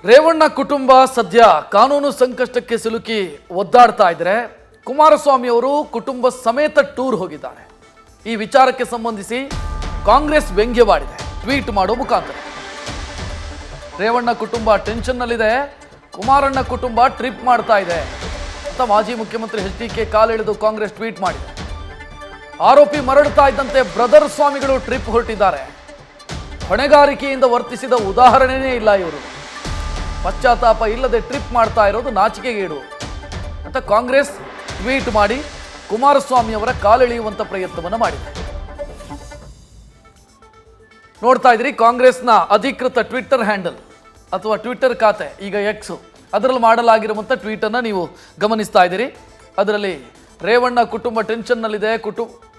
ರೇವಣ್ಣ ಕುಟುಂಬ ಸದ್ಯ ಕಾನೂನು ಸಂಕಷ್ಟಕ್ಕೆ ಸಿಲುಕಿ ಒದ್ದಾಡ್ತಾ ಇದ್ರೆ ಕುಮಾರಸ್ವಾಮಿ ಅವರು ಕುಟುಂಬ ಸಮೇತ ಟೂರ್ ಹೋಗಿದ್ದಾರೆ. ಈ ವಿಚಾರಕ್ಕೆ ಸಂಬಂಧಿಸಿ ಕಾಂಗ್ರೆಸ್ ವ್ಯಂಗ್ಯವಾಡಿದೆ ಟ್ವೀಟ್ ಮಾಡೋ ಮುಖಾಂತರ. ರೇವಣ್ಣ ಕುಟುಂಬ ಟೆನ್ಷನ್ ನಲ್ಲಿದೆ, ಕುಮಾರಣ್ಣ ಕುಟುಂಬ ಟ್ರಿಪ್ ಮಾಡ್ತಾ ಇದೆ ಅಂತ ಮಾಜಿ ಮುಖ್ಯಮಂತ್ರಿ ಎಚ್.ಡಿ.ಕೆ ಕಾಲೆಳೆದು ಕಾಂಗ್ರೆಸ್ ಟ್ವೀಟ್ ಮಾಡಿದೆ. ಆರೋಪಿ ಮರಳುತ್ತಾ ಇದ್ದಂತೆ ಬ್ರದರ್ ಸ್ವಾಮಿಗಳು ಟ್ರಿಪ್ ಹೊರಟಿದ್ದಾರೆ. ಹೊಣೆಗಾರಿಕೆಯಿಂದ ವರ್ತಿಸಿದ ಉದಾಹರಣೆನೇ ಇಲ್ಲ ಇವರು. ಪಶ್ಚಾತ್ತಾಪ ಇಲ್ಲದೆ ಟ್ರಿಪ್ ಮಾಡ್ತಾ ಇರೋದು ನಾಚಿಕೆಗೇಡು ಅಂತ ಕಾಂಗ್ರೆಸ್ ಟ್ವೀಟ್ ಮಾಡಿ ಕುಮಾರಸ್ವಾಮಿ ಅವರ ಕಾಲೆಳೆಯುವಂತ ಪ್ರಯತ್ನವನ್ನು ಮಾಡಿದೆ. ನೋಡ್ತಾ ಇದ್ರಿ ಕಾಂಗ್ರೆಸ್ನ ಅಧಿಕೃತ ಟ್ವಿಟ್ಟರ್ ಹ್ಯಾಂಡಲ್ ಅಥವಾ ಟ್ವಿಟ್ಟರ್ ಖಾತೆ, ಈಗ ಎಕ್ಸ್, ಅದರಲ್ಲಿ ಮಾಡಲಾಗಿರುವಂಥ ಟ್ವೀಟನ್ನು ನೀವು ಗಮನಿಸ್ತಾ ಇದ್ದೀರಿ. ಅದರಲ್ಲಿ ರೇವಣ್ಣ ಕುಟುಂಬ ಟೆನ್ಷನ್ನಲ್ಲಿದೆ,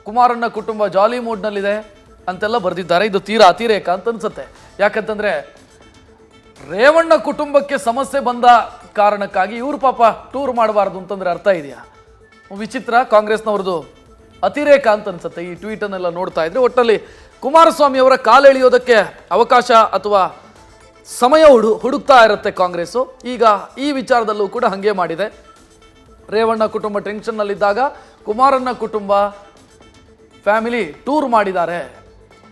ಕುಮಾರಣ್ಣ ಕುಟುಂಬ ಜಾಲಿ ಮೂಡ್ನಲ್ಲಿದೆ ಅಂತೆಲ್ಲ ಬರೆದಿದ್ದಾರೆ. ಇದು ತೀರಾ ಅತಿರೇಕ ಅಂತ ಅನ್ಸುತ್ತೆ. ಯಾಕಂತಂದ್ರೆ ರೇವಣ್ಣ ಕುಟುಂಬಕ್ಕೆ ಸಮಸ್ಯೆ ಬಂದ ಕಾರಣಕ್ಕಾಗಿ ಇವರು ಪಾಪ ಟೂರ್ ಮಾಡಬಾರ್ದು ಅಂತಂದ್ರೆ ಅರ್ಥ ಇದೆಯಾ? ವಿಚಿತ್ರ, ಕಾಂಗ್ರೆಸ್ನವ್ರದ್ದು ಅತಿರೇಕ ಅಂತ ಅನ್ಸುತ್ತೆ ಈ ಟ್ವೀಟನ್ನೆಲ್ಲ ನೋಡ್ತಾ ಇದ್ರೆ. ಒಟ್ಟಲ್ಲಿ ಕುಮಾರಸ್ವಾಮಿ ಅವರ ಕಾಲೆಳೆಯೋದಕ್ಕೆ ಅವಕಾಶ ಅಥವಾ ಸಮಯ ಹುಡುಕ್ತಾ ಇರುತ್ತೆ ಕಾಂಗ್ರೆಸ್ಸು. ಈಗ ಈ ವಿಚಾರದಲ್ಲೂ ಕೂಡ ಹಾಗೆ ಮಾಡಿದೆ. ರೇವಣ್ಣ ಕುಟುಂಬ ಟೆನ್ಷನ್ನಲ್ಲಿದ್ದಾಗ ಕುಮಾರಣ್ಣ ಕುಟುಂಬ ಫ್ಯಾಮಿಲಿ ಟೂರ್ ಮಾಡಿದ್ದಾರೆ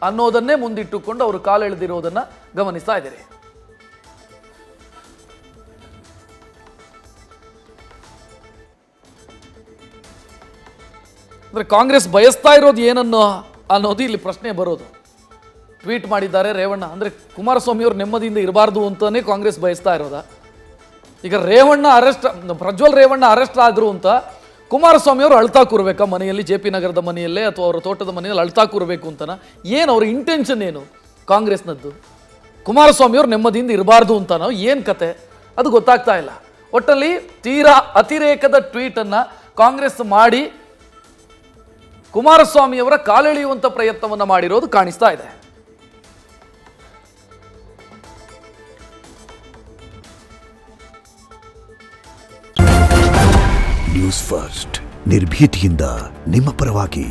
ಅನ್ನೋದನ್ನೇ ಮುಂದಿಟ್ಟುಕೊಂಡು ಅವರು ಕಾಲೆಳೆದಿರೋದನ್ನು ಗಮನಿಸ್ತಾ ಇದ್ದೀರಿ. ಅಂದರೆ ಕಾಂಗ್ರೆಸ್ ಬಯಸ್ತಾ ಇರೋದು ಏನನ್ನು ಅನ್ನೋದು ಇಲ್ಲಿ ಪ್ರಶ್ನೆ ಬರೋದು. ಟ್ವೀಟ್ ಮಾಡಿದ್ದಾರೆ ರೇವಣ್ಣ, ಅಂದರೆ ಕುಮಾರಸ್ವಾಮಿ ಅವರು ನೆಮ್ಮದಿಯಿಂದ ಇರಬಾರ್ದು ಅಂತಲೇ ಕಾಂಗ್ರೆಸ್ ಬಯಸ್ತಾ ಇರೋದಾ? ಈಗ ರೇವಣ್ಣ ಅರೆಸ್ಟ್, ಪ್ರಜ್ವಲ್ ರೇವಣ್ಣ ಅರೆಸ್ಟ್ ಆದರು ಅಂತ ಕುಮಾರಸ್ವಾಮಿ ಅವರು ಅಳ್ತಾ ಕೂರಬೇಕಾ ಮನೆಯಲ್ಲಿ, ಜೆ.ಪಿ. ನಗರದ ಮನೆಯಲ್ಲೇ ಅಥವಾ ಅವರ ತೋಟದ ಮನೆಯಲ್ಲಿ ಅಳ್ತಾ ಕೂರಬೇಕು ಅಂತನ? ಏನು ಅವ್ರ ಇಂಟೆನ್ಷನ್ ಏನು ಕಾಂಗ್ರೆಸ್ನದ್ದು? ಕುಮಾರಸ್ವಾಮಿ ಅವರು ನೆಮ್ಮದಿಯಿಂದ ಇರಬಾರ್ದು ಅಂತನೋ ಏನು ಕತೆ ಅದು ಗೊತ್ತಾಗ್ತಾ ಇಲ್ಲ. ಒಟ್ಟಲ್ಲಿ ತೀರಾ ಅತಿರೇಕದ ಟ್ವೀಟನ್ನು ಕಾಂಗ್ರೆಸ್ ಮಾಡಿ ಕುಮಾರಸ್ವಾಮಿ ಅವರ ಕಾಲೆಳೆಯುವಂಥ ಪ್ರಯತ್ನವನ್ನು ಮಾಡಿರೋದು ಕಾಣಿಸ್ತಾ ಇದೆ. ನ್ಯೂಸ್ ಫಸ್ಟ್, ನಿರ್ಭೀತಿಯಿಂದ ನಿಮ್ಮ ಪರವಾಗಿ.